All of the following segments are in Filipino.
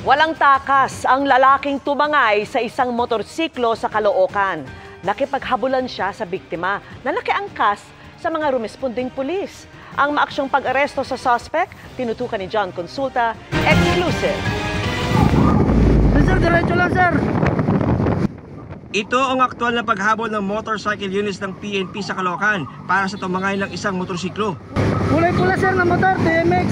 Walang takas ang lalaking tumangay sa isang motorsiklo sa Caloocan. Nakipaghabulan siya sa biktima na nakiangkas sa mga rumesponding pulis. Ang maaksyong pag-aresto sa suspect, tinutukan ni John Consulta, exclusive. Sir, diretso lang, sir. Ito ang aktual na paghabol ng motorcycle units ng PNP sa Caloocan para sa tumangay ng isang motorsiklo. Kulay pula, sir, na motor, TMX.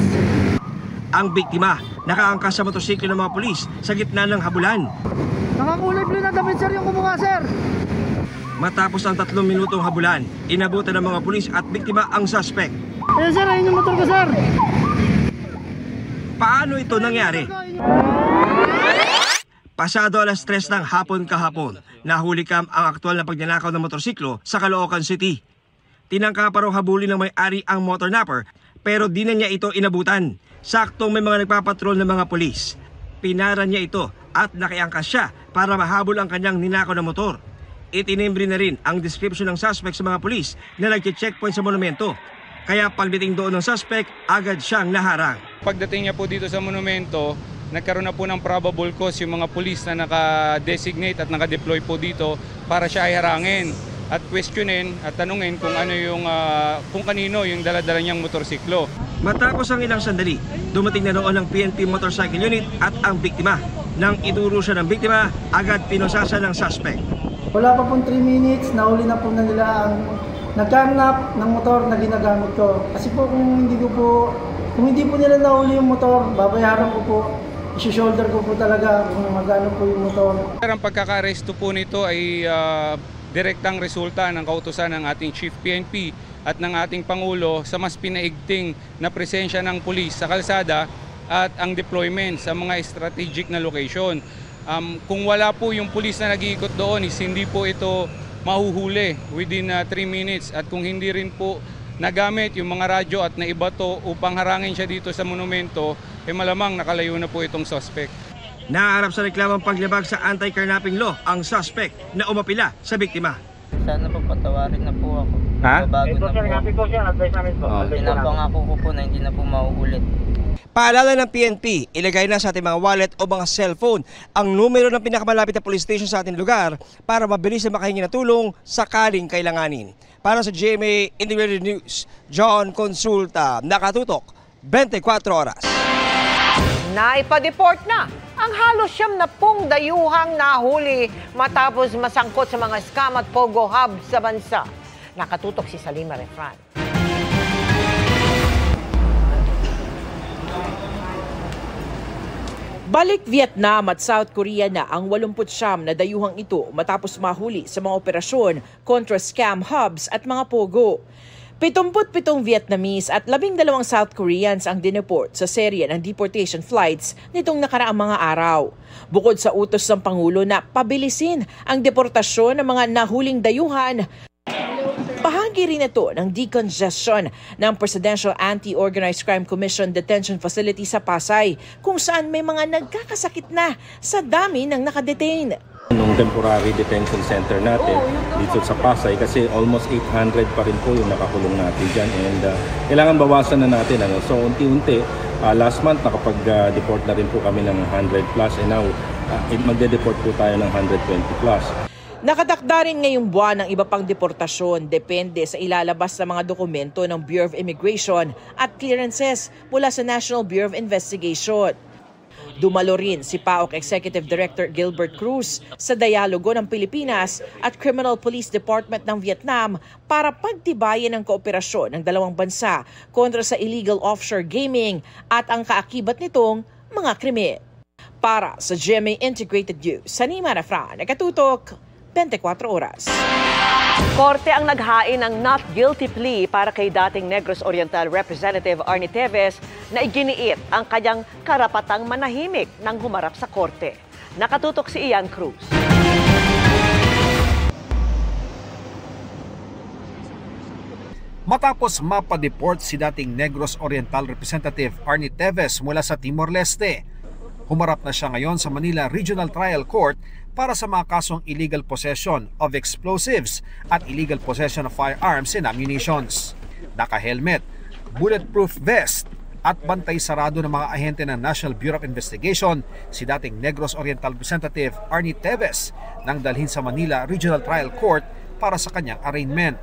Ang biktima, nakaangkas sa motorsiklo ng mga pulis sa gitna ng habulan. Nakakulay blue na damit, sir, yung kumuha, sir. Matapos ang 3 minutong habulan, inabutan ng mga pulis at biktima ang suspect. Ayun, sir, ayun yung motor ko, sir. Paano ito nangyari? Pasado alas 3 ng hapon kahapon, nahuli kam ang aktual na pagnanakaw ng motorsiklo sa Caloocan City. Tinangka pa raw habulin ng may-ari ang motor napper pero di na niya ito inabutan. Saktong may mga nagpapatrol ng mga pulis. Pinara niya ito at nakiangkas siya para mahabol ang kanyang ninakaw na motor. Itinimbre na rin ang description ng suspect sa mga pulis na nagche-checkpoint sa monumento. Kaya pagdating doon ng suspect, agad siyang naharang. Pagdating niya po dito sa monumento, nagkaroon na po ng probable cause yung mga pulis na naka-designate at naka-deploy po dito para siya ay harangin at questionin at tanungin kung ano yung kung kanino yung dala-dala niyang motorsiklo. Matapos ang ilang sandali, dumating na noon ang PNP Motorcycle Unit at ang biktima. Nang ituro siya ng biktima, agad pinusasa ng suspect. Wala pa pong 3 minutes, nahuli na po na nila ang nagkarnap ng motor na ginagamit ko. Kasi po kung hindi po nila nahuli yung motor, babayaran ko po. I-shoulder ko po talaga kung magano po yung motor. Ang pagkaka-aresto po nito ay direktang resulta ng kautusan ng ating Chief PNP at ng ating Pangulo sa mas pinaigting na presensya ng pulis sa kalsada at ang deployment sa mga strategic na location. Kung wala po yung pulis na nag-iikot doon, hindi po ito mahuhuli within 3 minutes at kung hindi rin po nagamit yung mga radyo at naibato upang harangin siya dito sa monumento, malamang nakalayo na po itong suspect. Naharap sa reklamang paglabag sa anti-carnapping law ang suspect na umapila sa biktima. Sana po patawarin na po ako. Ha? Bago na po. Pinapangako ko po na hindi na po mauulit. Paalala ng PNP, ilagay na sa ating mga wallet o mga cellphone ang numero ng pinakamalapit na police station sa ating lugar para mabilis na makahingi na tulong sakaling kailanganin. Para sa GMA Integrated News, John Consulta, nakatutok 24 oras. Naipa-deport na ang halos 70 dayuhang nahuli matapos masangkot sa mga scam at pogo hub sa bansa. Nakatutok si Salima Refran. Balik Vietnam at South Korea na ang 89 na dayuhang ito matapos mahuli sa mga operasyon kontra scam hubs at mga pogo. 77 Vietnamese at 12 South Koreans ang dineport sa serye ng deportation flights nitong nakaraang mga araw. Bukod sa utos ng Pangulo na pabilisin ang deportasyon ng mga nahuling dayuhan, bahagi rin ito ng decongestion ng Presidential Anti-Organized Crime Commission Detention Facility sa Pasay, kung saan may mga nagkakasakit na sa dami ng nakadetain. Nung temporary detention center natin dito sa Pasay kasi almost 800 pa rin po yung nakakulong natin dyan and kailangan bawasan na natin. So unti-unti, last month nakapag-deport na rin po kami ng 100 plus and now magde-deport po tayo ng 120 plus. Nakatakda rin ngayong buwan ng iba pang deportasyon depende sa ilalabas na mga dokumento ng Bureau of Immigration at clearances mula sa National Bureau of Investigation. Dumalo rin si PAOK Executive Director Gilbert Cruz sa dialogo ng Pilipinas at Criminal Police Department ng Vietnam para pagtibayin ang kooperasyon ng dalawang bansa kontra sa illegal offshore gaming at ang kaakibat nitong mga krimen. Para sa GMA Integrated News, Salima Refran, nakatutok 24 oras. Korte ang naghain ng not guilty plea para kay dating Negros Oriental Representative Arnie Teves na iginiit ang kanyang karapatang manahimik nang humarap sa korte. Nakatutok si Ian Cruz. Matapos mapadeport si dating Negros Oriental Representative Arnie Teves mula sa Timor-Leste, humarap na siya ngayon sa Manila Regional Trial Court para sa mga kasong illegal possession of explosives at illegal possession of firearms and ammunitions. Naka-helmet, bulletproof vest at bantay sarado ng mga ahente ng National Bureau of Investigation si dating Negros Oriental Representative Arnie Teves nang dalhin sa Manila Regional Trial Court para sa kanyang arraignment.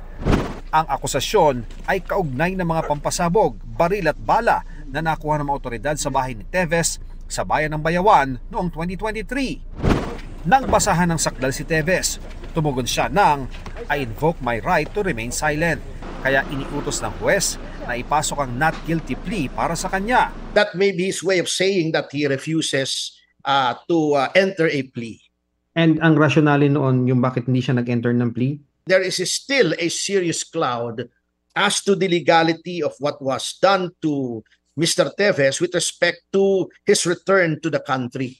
Ang akusasyon ay kaugnay ng mga pampasabog, baril at bala na nakuha ng mga otoridad sa bahay ni Teves sa bayan ng Bayawan noong 2023. Nang basahan ng sakdal si Teves, tumugon siya ng "I invoke my right to remain silent." Kaya iniutos ng huwes na ipasok ang not guilty plea para sa kanya. That may be his way of saying that he refuses to enter a plea. And ang rationale noon yung bakit hindi siya nag-enter ng plea? There is still a serious cloud as to the legality of what was done to Mr. Teves with respect to his return to the country.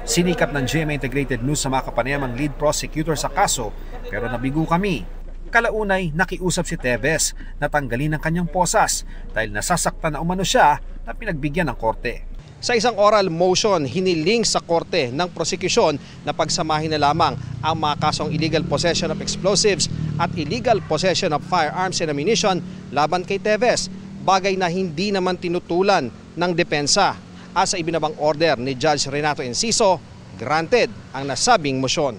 Sinikap ng GMA Integrated News sa mga kapanayamang lead prosecutor sa kaso pero nabigo kami. Kalaunay, nakiusap si Teves na tanggalin ang kanyang posas dahil nasasaktan na umano siya na pinagbigyan ng korte. Sa isang oral motion, hiniling sa korte ng prosekusyon na pagsamahin na lamang ang mga kasong illegal possession of explosives at illegal possession of firearms and ammunition laban kay Teves, bagay na hindi naman tinutulan ng depensa. At sa ibinabang order ni Judge Renato Enciso, granted ang nasabing motion.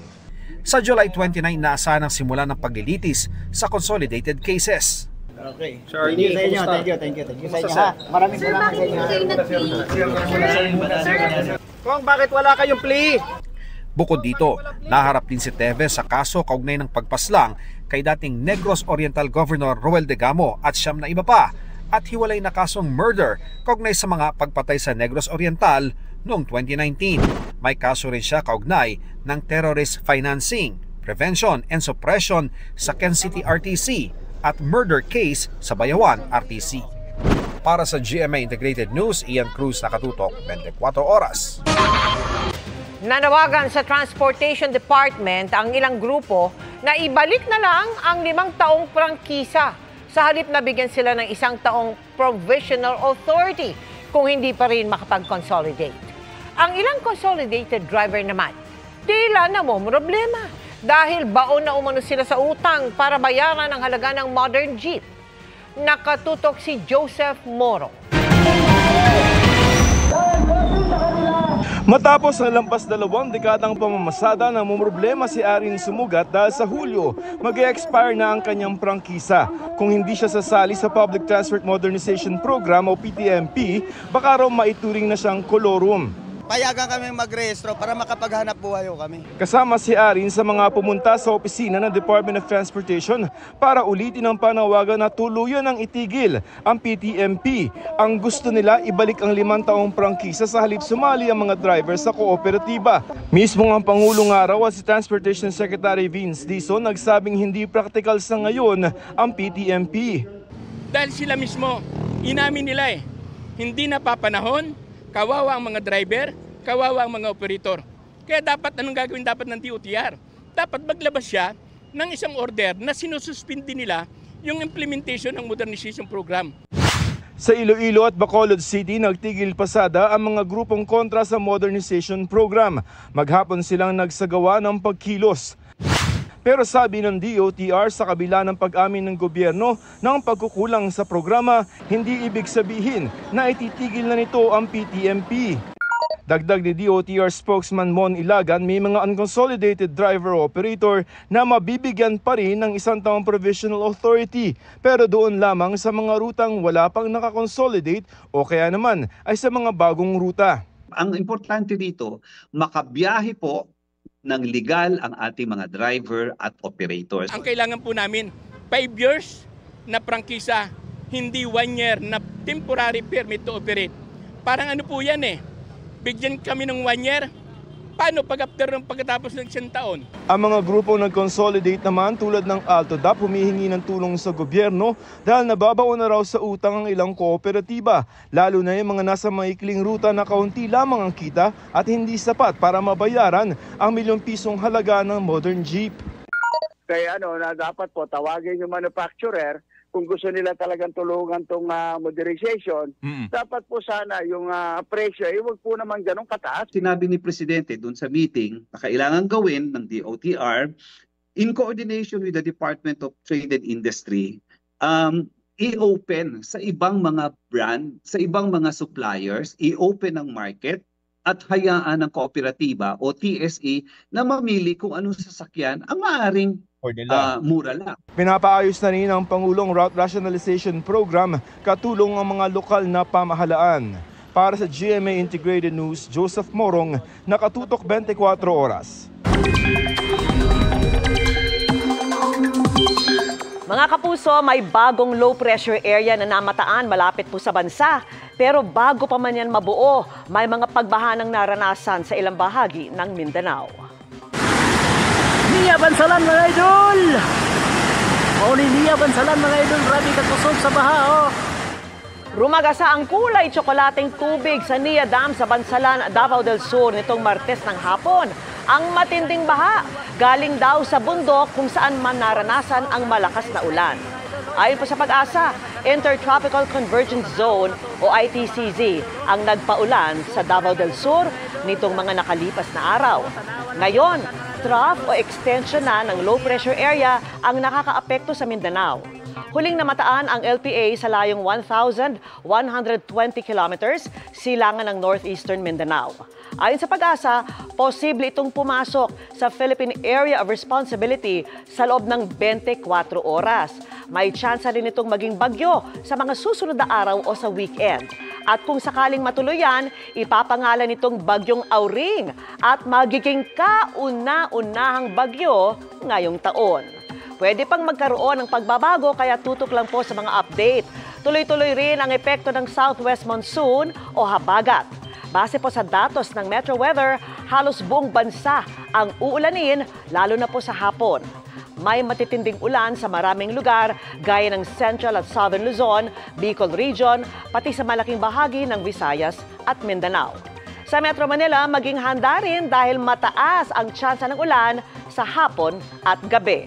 Sa July 29, naasahan ang simula ng paglilitis sa consolidated cases. Okay. Sir, thank you sa inyo. Thank you sa inyo, ha? Maraming salamat sa inyo. Kung bakit wala kayong plea? Bukod dito, naharap din si Teves sa kaso kaugnay ng pagpaslang kay dating Negros Oriental Governor Roel Degamo at siyam na iba pa, at hiwalay na kasong murder kaugnay sa mga pagpatay sa Negros Oriental noong 2019. May kaso rin siya kaugnay ng terrorist financing, prevention and suppression sa Ken City RTC at murder case sa Bayawan RTC. Para sa GMA Integrated News, Ian Cruz, nakatutok 24 oras. Nanawagan sa Transportation Department ang ilang grupo na ibalik na lang ang 5 taong prangkisa sa halip na bigyan sila ng 1 taong provisional authority kung hindi pa rin makapag-consolidate. Ang ilang consolidated driver naman, tila namomroblema dahil baon na umano sila sa utang para bayaran ang halaga ng modern jeep. Nakatutok si Joseph Moro. Matapos ang lampas 2 dekadang pamamasada, namumroblema si Arin Sumugat dahil sa Hulyo mag-e-expire na ang kanyang prangkisa. Kung hindi siya sasali sa Public Transport Modernization Program o PTMP, baka raw maituring na siyang kolorum. Payagan kami magrehistro para makapaghanap buhay kami. Kasama si Arin sa mga pumunta sa opisina ng Department of Transportation para ulitin ang panawagan na tuluyan ng itigil ang PTMP. Ang gusto nila ibalik ang 5 taong prangkisa sa halip sumali ang mga driver sa kooperatiba. Mismo ang Pangulo nga raw at si Transportation Secretary Vince Dizon nagsabing hindi practical sa ngayon ang PTMP. Dahil sila mismo, inamin nila hindi na papanahon, kawawa ang mga driver, kawawa ang mga operator. Kaya dapat, anong gagawin dapat ng DOTR? Dapat maglabas siya ng isang order na sinususpindi nila yung implementation ng modernization program. Sa Iloilo at Bacolod City, nagtigil pasada ang mga grupong kontra sa modernization program. Maghapon silang nagsagawa ng pagkilos. Pero sabi ng DOTR, sa kabila ng pag-amin ng gobyerno ng pagkukulang sa programa, hindi ibig sabihin na ititigil na nito ang PTMP. Dagdag ni DOTR spokesman Mon Ilagan, may mga unconsolidated driver-operator na mabibigyan pa rin ng 1 taong provisional authority, pero doon lamang sa mga rutang wala pang nakakonsolidate o kaya naman ay sa mga bagong ruta. Ang importante dito, makabiyahe po ng legal ang ating mga driver at operators. Ang kailangan po namin, 5 years na prangkisa, hindi 1 year na temporary permit to operate. Parang ano po yan bigyan kami ng 1 year, paano pagkatapos ng 100 taon? Ang mga grupong nag-consolidate naman tulad ng AltoDAP humihingi ng tulong sa gobyerno dahil nababaon na raw sa utang ang ilang kooperatiba, lalo na yung mga nasa maikling ruta na kaunti lamang ang kita at hindi sapat para mabayaran ang ₱1,000,000 halaga ng modern jeep. Kaya na dapat po tawagin yung manufacturer kung gusto nila talagang tulungan tong modernization, dapat po sana yung presyo, huwag po naman ganun kataas. Sinabi ni Presidente doon sa meeting na kailangan gawin ng DOTR in coordination with the Department of Trade and Industry, i-open sa ibang mga brand, sa ibang mga suppliers, i-open ang market at hayaan ng kooperatiba o TSE na mamili kung anong sasakyan ang maaaring mura lang. Pinapaayos na rin ang Pangulong Route Rationalization Program katulong ang mga lokal na pamahalaan. Para sa GMA Integrated News, Joseph Morong, nakatutok 24 oras. Mga kapuso, may bagong low pressure area na namataan malapit po sa bansa. Pero bago pa man yan mabuo, may mga pagbaha ng naranasan sa ilang bahagi ng Mindanao. Niya Bansalan mga idol! Niya Bansalan mga idol, grabe kakusog sa baha oh. Rumagasa ang kulay tsokolating tubig sa Nia Dam sa Bansalan, Davao del Sur nitong Martes ng hapon. Ang matinding baha, galing daw sa bundok kung saan man naranasan ang malakas na ulan. Ayon pa sa Pag-asa, Intertropical Convergence Zone o ITCZ ang nagpaulan sa Davao del Sur nitong mga nakalipas na araw. Ngayon, trough o extension na ng low pressure area ang nakakaapekto sa Mindanao. Huling namataan ang LPA sa layong 1,120 kilometers silangan ng northeastern Mindanao. Ayon sa Pag-asa, posible itong pumasok sa Philippine Area of Responsibility sa loob ng 24 oras. May tsansa rin itong maging bagyo sa mga susunod na araw o sa weekend. At kung sakaling matuloy yan, ipapangalan itong Bagyong Auring at magiging kauna-unahang bagyo ngayong taon. Pwede pang magkaroon ng pagbabago kaya tutok lang po sa mga update. Tuloy-tuloy rin ang epekto ng southwest monsoon o habagat. Base po sa datos ng Metro Weather, halos buong bansa ang uulanin, lalo na po sa hapon. May matitinding ulan sa maraming lugar gaya ng Central at Southern Luzon, Bicol Region, pati sa malaking bahagi ng Visayas at Mindanao. Sa Metro Manila, maging handa rin dahil mataas ang tsansa ng ulan sa hapon at gabi.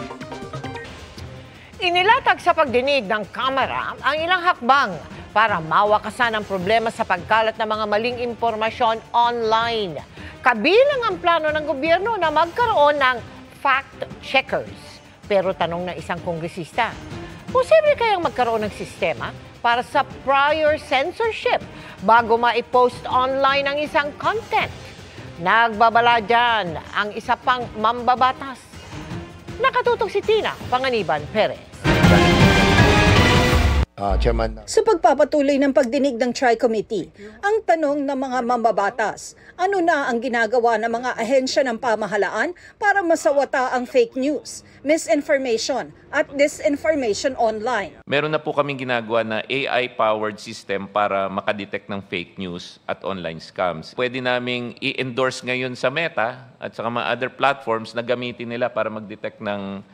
Inilatag sa pagdinig ng Kamara ang ilang hakbang para mawakasan ang problema sa pagkalat ng mga maling impormasyon online. Kabilang ang plano ng gobyerno na magkaroon ng fact-checkers. Pero tanong ng isang kongresista, posible kayang magkaroon ng sistema para sa prior censorship bago ma-post online ang isang content? Nagbabala dyan ang isa pang mambabatas. Nakatutok si Tina Panganiban Perez. Sa pagpapatuloy ng pagdinig ng Tri-Committee, ang tanong ng mga mambabatas, ano na ang ginagawa ng mga ahensya ng pamahalaan para masawata ang fake news, misinformation at disinformation online? Meron na po kaming ginagawa na AI-powered system para makadetect ng fake news at online scams. Pwede naming i-endorse ngayon sa Meta at sa mga other platforms na gamitin nila para mag-detect ng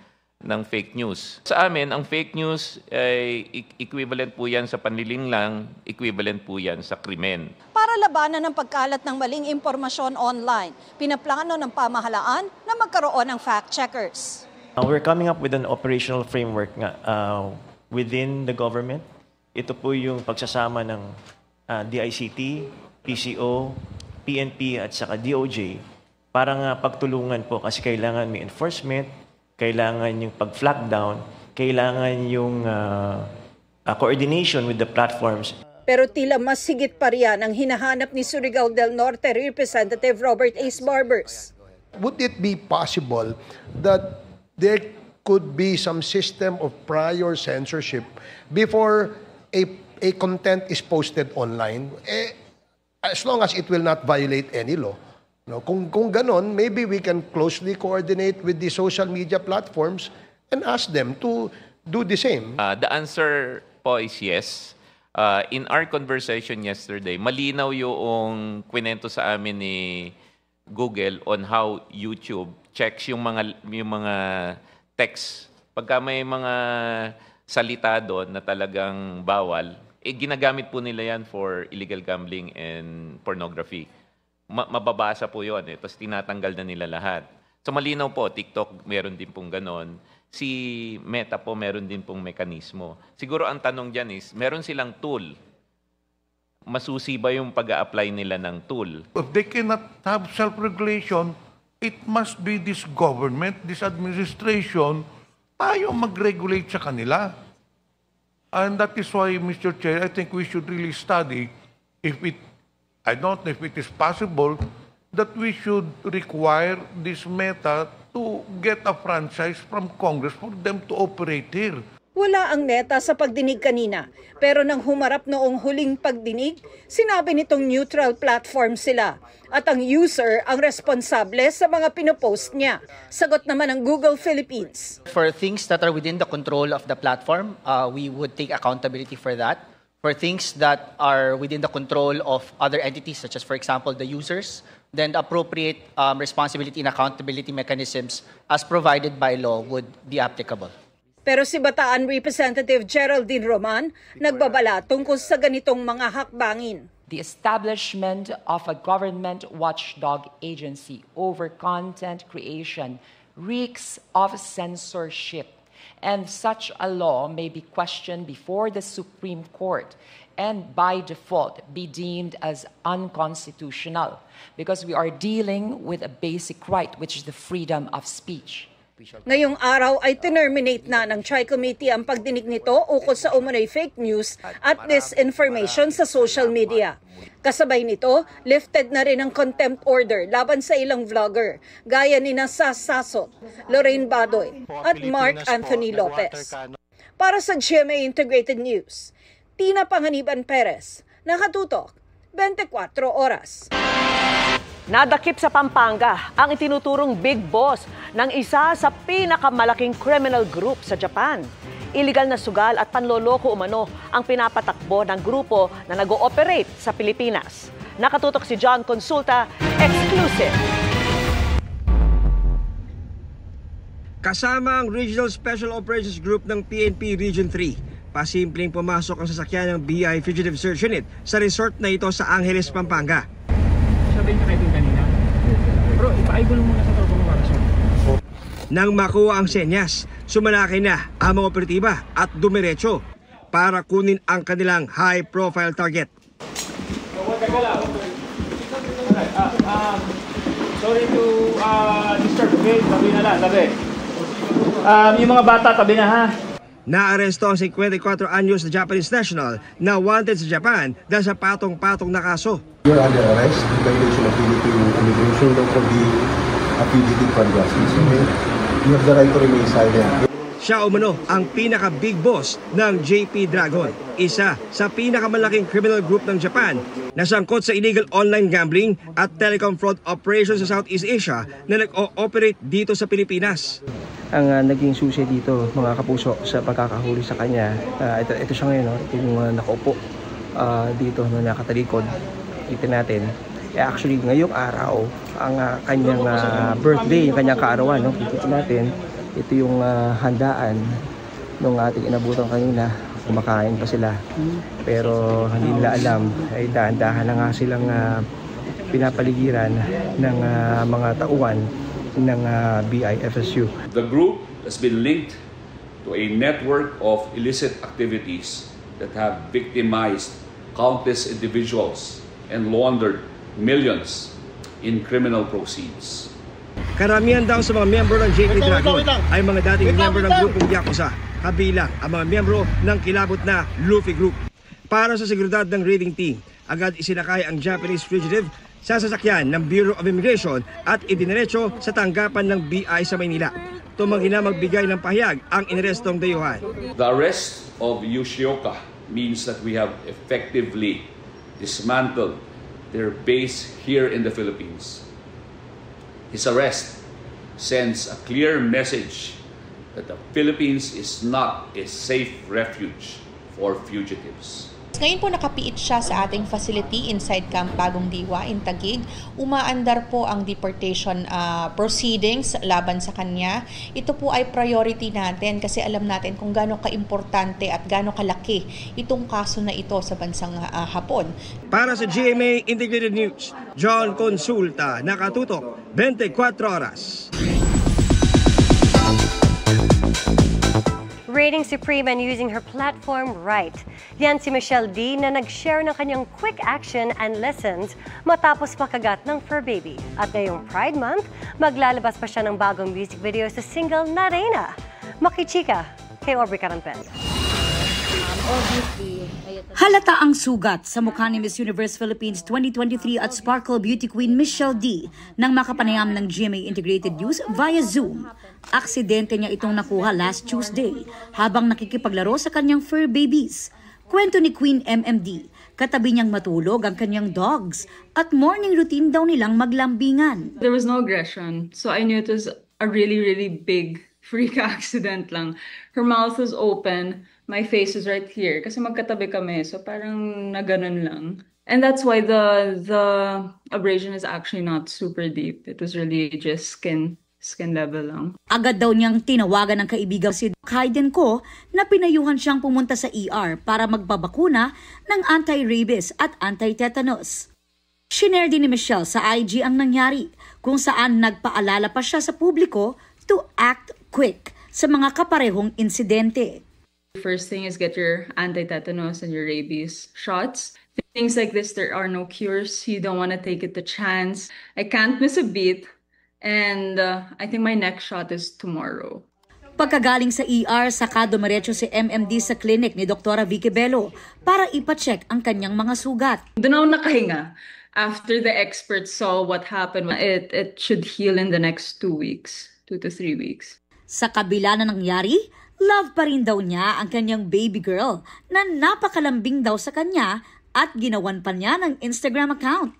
fake news. Sa amin, ang fake news ay equivalent po yan sa panlilinlang, equivalent po yan sa krimen. Para labanan ng pagkalat ng maling impormasyon online, pinaplano ng pamahalaan na magkaroon ng fact-checkers. We're coming up with an operational framework within the government. Ito po yung pagsasama ng DICT, PCO, PNP at saka DOJ para nga pagtulungan po kasi kailangan may enforcement, kailangan yung pag-flag down, kailangan yung coordination with the platforms. Pero tila mas higit pa riyan ang hinahanap ni Surigao del Norte Representative Robert Ace Barbers. Would it be possible that there could be some system of prior censorship before a content is posted online, as long as it will not violate any law? No, kung ganon, maybe we can closely coordinate with the social media platforms and ask them to do the same. The answer po is yes. In our conversation yesterday, malinaw yung kwento sa amin ni Google on how YouTube checks yung mga text. Pagka may mga salita doon na talagang bawal, ginagamit po nila yan for illegal gambling and pornography. Mababasa po yun. Tapos tinatanggal na nila lahat. So malinaw po, TikTok meron din pong ganon. Si Meta po meron din pong mekanismo. Siguro ang tanong dyan is, meron silang tool. Masusi ba yung pag-a-apply nila ng tool? If they cannot have self-regulation, it must be this government, this administration, tayo mag-regulate sa kanila. And that is why, Mr. Chair, I think we should really study if it, I don't know if it is possible that we should require this Meta to get a franchise from Congress for them to operate here. Wala ang NETA sa pagdinig kanina, pero nang humarap noong huling pagdinig, sinabi nitong neutral platform sila at ang user ang responsable sa mga pinopost niya. Sagot naman ng Google Philippines. For things that are within the control of the platform, we would take accountability for that. For things that are within the control of other entities, such as, for example, the users, then the appropriate responsibility and accountability mechanisms as provided by law would be applicable. Pero si Bataan Representative Geraldine Roman nagbabala tungkol sa ganitong mga hakbangin. The establishment of a government watchdog agency over content creation reeks of censorship, and such a law may be questioned before the Supreme Court and by default be deemed as unconstitutional because we are dealing with a basic right, which is the freedom of speech. Ngayong araw ay tinerminate na ng Tri-Committee ang pagdinig nito ukol sa umunoy fake news at disinformation sa social media. Kasabay nito, lifted na rin ang contempt order laban sa ilang vlogger, gaya ni Sas Sasot, Lorraine Badoy at Mark Anthony Lopez. Para sa GMA Integrated News, Tina Panganiban Perez, nakatutok, 24 oras. Nadakip sa Pampanga ang itinuturong big boss ng isa sa pinakamalaking criminal group sa Japan. Illegal na sugal at panloloko umano ang pinapatakbo ng grupo na nag-ooperate sa Pilipinas. Nakatutok si John Consulta, exclusive. Kasama ang Regional Special Operations Group ng PNP Region 3. Pasimpleng pumasok ang sasakyan ng BI Fugitive Search Unit sa resort na ito sa Angeles, Pampanga. Sabihin ka natin kanina. Pero ipa-eyeball muna sa tropa ng warasyon. Nang makuha ang senyas, sumalakay na ang mga operatiba at dumiretso para kunin ang kanilang high-profile target. Sorry to disturb, okay? Tabi na lang, tabi. Yung mga bata, tabi na ha. Naaresto ang 54 anyos na Japanese national na wanted sa Japan dahil sa patong-patong na kaso. You are under arrest in violation of Philippine immigration law for the fugitive from justice. You have the right to remain silent. Siya umano ang pinaka-big boss ng JP Dragon, isa sa pinakamalaking criminal group ng Japan na sangkot sa illegal online gambling at telecom fraud operations sa Southeast Asia na nag-ooperate dito sa Pilipinas. Ang naging susi dito, mga kapuso, sa pagkakahuli sa kanya, ito siya ngayon, ito yung nakaupo dito na nakatalikod. Kita natin, actually ngayong araw, ang kanyang birthday, yung kanyang kaarawan, kita natin, ito yung handaan nung ating inabutan kanina. Kumakain pa sila, pero hindi nila alam, ay dahan-dahan na nga silang pinapaligiran ng mga tauhan ng BIFSU. The group has been linked to a network of illicit activities that have victimized countless individuals and laundered millions in criminal proceeds. Karamihan daw sa mga miyembro ng JP Dragon ay mga dating miyembro ng grupong Yakuza, kabilang ang mga miyembro ng kilabot na Luffy Group. Para sa seguridad ng raiding team, agad isinakay ang Japanese fugitive sa sasakyan ng Bureau of Immigration at idiniretso sa tanggapan ng BI sa Maynila. Tumanggi na magbigay ng pahayag ang inarestong dayuhan. The arrest of Yoshioka means that we have effectively dismantled their base here in the Philippines. His arrest sends a clear message that the Philippines is not a safe refuge for fugitives. Ngayon po nakapiit siya sa ating facility inside Camp Bagong Diwa in Taguig. Umaandar po ang deportation proceedings laban sa kanya. Ito po ay priority natin kasi alam natin kung gaano ka-importante at gaano kalaki itong kaso na ito sa bansang Hapon. Para sa GMA Integrated News, John Consulta, nakatutok, 24 oras. Rating supreme and using her platform right. Yan si Michelle D na nag-share ng kanyang quick action and lessons matapos makagat ng fur baby. At ngayong Pride Month, maglalabas pa siya ng bagong music video sa single na Reina. Makichika kay Aubrey Carampel. Halata ang sugat sa mukha ni Miss Universe Philippines 2023 at Sparkle Beauty Queen Michelle D nang makapanayam ng GMA Integrated News via Zoom. Aksidente niya itong nakuha last Tuesday habang nakikipaglaro sa kanyang fur babies. Kwento ni Queen MMD, katabi niyang matulog ang kanyang dogs at morning routine daw nilang maglambingan. There was no aggression, so I knew it was a really, really big freak accident lang. Her mouth was open. My face is right here kasi magkatabi kami, so parang naganon lang. And that's why the abrasion is actually not super deep. It was really just skin level lang. Agad daw niyang tinawagan ng kaibigan si Hayden ko na pinayuhan siyang pumunta sa ER para magpabakuna ng anti-rabies at anti-tetanus. Shinare din ni Michelle sa IG ang nangyari kung saan nagpaalala pa siya sa publiko to act quick sa mga kaparehong insidente. First thing is get your anti-tetanus and your rabies shots. Things like this, there are no cures. You don't want to take it the chance. I can't miss a beat. And I think my next shot is tomorrow. Pagkagaling sa ER, saka dumiretso si MMD sa clinic ni Dr. Vicky Bello para ipacheck ang kanyang mga sugat. Doon ako nakahinga. After the experts saw what happened, it should heal in the next 2 weeks, 2 to 3 weeks. Sa kabila na nangyari, love pa rin daw niya ang kanyang baby girl na napakalambing daw sa kanya at ginawan pa niya ng Instagram account.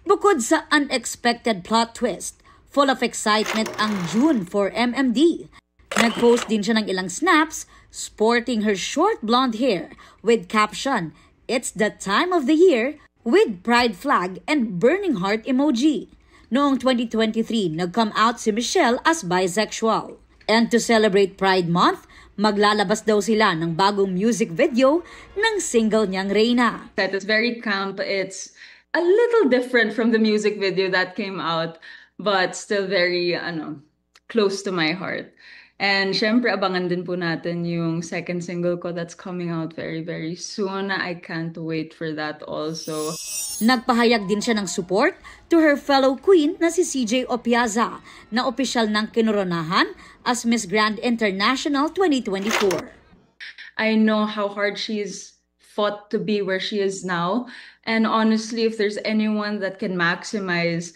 Bukod sa unexpected plot twist, full of excitement ang June for MMD. Nag-post din siya ng ilang snaps sporting her short blonde hair with caption, "It's the time of the year," with pride flag and burning heart emoji. Noong 2023, nag-come out si Michelle as bisexual. And to celebrate Pride Month, maglalabas daw sila ng bagong music video ng single niyang Reyna. It's very camp. It's a little different from the music video that came out, but still very close to my heart. And syempre, abangan din po natin yung second single ko that's coming out very, very soon. I can't wait for that also. Nagpahayag din siya ng support to her fellow queen na si CJ Opiaza, na opisyal ng kinoronahan as Miss Grand International 2024. I know how hard she's fought to be where she is now. And honestly, if there's anyone that can maximize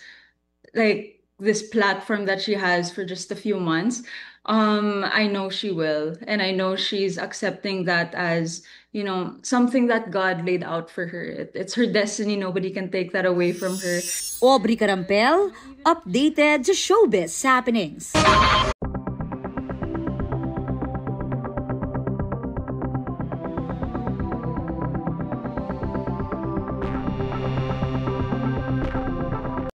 this platform that she has for just a few months, I know she will. And I know she's accepting that as, something that God laid out for her. It's her destiny. Nobody can take that away from her. Aubrey Carampel, updated sa showbiz happenings.